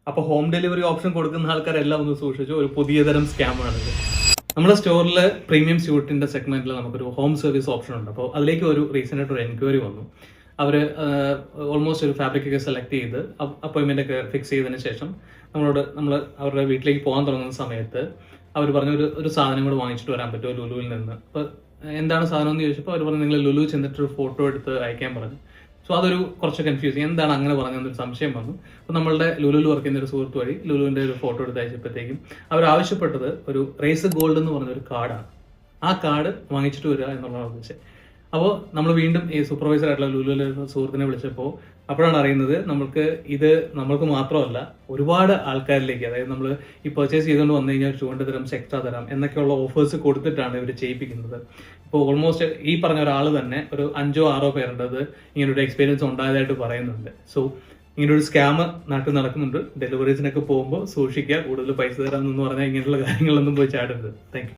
അപ്പോൾ home delivery option കൊടുക്കുന്ന ആൾക്കാരെല്ലാം ഒന്ന് സൂക്ഷിച്ചു, ഒരു പുതിയ തരം സ്കാമാണിത്. നമ്മുടെ സ്റ്റോറിൽ പ്രീമിയം സ്യൂട്ടിന്റെ സെഗ്മെന്റിൽ നമുക്കൊരു ഹോം സർവീസ് ഓപ്ഷൻ ഉണ്ട്. അപ്പോൾ അതിലേക്ക് ഒരു റീസെന്റ് ആയിട്ട് ഒരു എൻക്വയറി വന്നു. അവർ ഓൾമോസ്റ്റ് ഒരു ഫാബ്രിക് ഒക്കെ സെലക്ട് ചെയ്ത് അപ്പോയിൻമെന്റ് ഒക്കെ ഫിക്സ് ചെയ്തതിന് ശേഷം നമ്മൾ അവരുടെ വീട്ടിലേക്ക് പോകാൻ തുടങ്ങുന്ന സമയത്ത് അവർ പറഞ്ഞ ഒരു സാധനം കൂടെ വാങ്ങിച്ചിട്ട് വരാൻ പറ്റുമോ ലുലുവിൽ നിന്ന്. അപ്പോൾ എന്താണ് സാധനം എന്ന് ചോദിച്ചപ്പോൾ അവർ പറഞ്ഞു നിങ്ങൾ ലുലു ചെന്നിട്ട് ഒരു ഫോട്ടോ എടുത്ത് അയക്കാൻ പറഞ്ഞു. സോ അതൊരു കുറച്ച് കൺഫ്യൂസിങ്, എന്താണ് അങ്ങനെ പറഞ്ഞതെന്നൊരു സംശയം വന്നു. അപ്പോൾ നമ്മളുടെ ലുലുവിൽ വർക്ക് ചെയ്യുന്ന ഒരു സുഹൃത്ത് വഴി ലുലുവിൻ്റെ ഒരു ഫോട്ടോ എടുത്ത് അയച്ചപ്പോഴത്തേക്കും അവർ ആവശ്യപ്പെട്ടത് ഒരു റേസ് ഗോൾഡ് എന്ന് പറഞ്ഞൊരു കാർഡാണ്. ആ കാർഡ് വാങ്ങിച്ചിട്ട് വരിക എന്നുള്ളതാണ് ഉദ്ദേശിച്ചത്. അപ്പോൾ നമ്മൾ വീണ്ടും ഈ സൂപ്പർവൈസർ ആയിട്ടുള്ള ലുലുവിലെ സുഹൃത്തിനെ വിളിച്ചപ്പോൾ അപ്പോഴാണ് അറിയുന്നത് നമ്മൾക്ക് മാത്രമല്ല ഒരുപാട് ആൾക്കാരിലേക്ക്, അതായത് നമ്മൾ ഈ പർച്ചേസ് ചെയ്തുകൊണ്ട് വന്നു കഴിഞ്ഞാൽ 200 dirhams എക്സ്ട്രാ തരാം എന്നൊക്കെയുള്ള ഓഫേഴ്സ് കൊടുത്തിട്ടാണ് ഇവർ ചെയ്യിപ്പിക്കുന്നത്. ഇപ്പോൾ ഓൾമോസ്റ്റ് ഈ പറഞ്ഞ ഒരാൾ തന്നെ ഒരു 5-6 പേരുണ്ടത് ഇങ്ങനൊരു എക്സ്പീരിയൻസ് ഉണ്ടായതായിട്ട് പറയുന്നുണ്ട്. സോ ഇങ്ങനൊരു സ്കാം നാട്ടിൽ നടക്കുന്നുണ്ട്. ഡെലിവറീസിനൊക്കെ പോകുമ്പോൾ സൂക്ഷിക്കുക, കൂടുതൽ പൈസ തരാമെന്ന് പറഞ്ഞാൽ ഇങ്ങനെയുള്ള കാര്യങ്ങളൊന്നും പോയി ചാടരുത്. Thank you.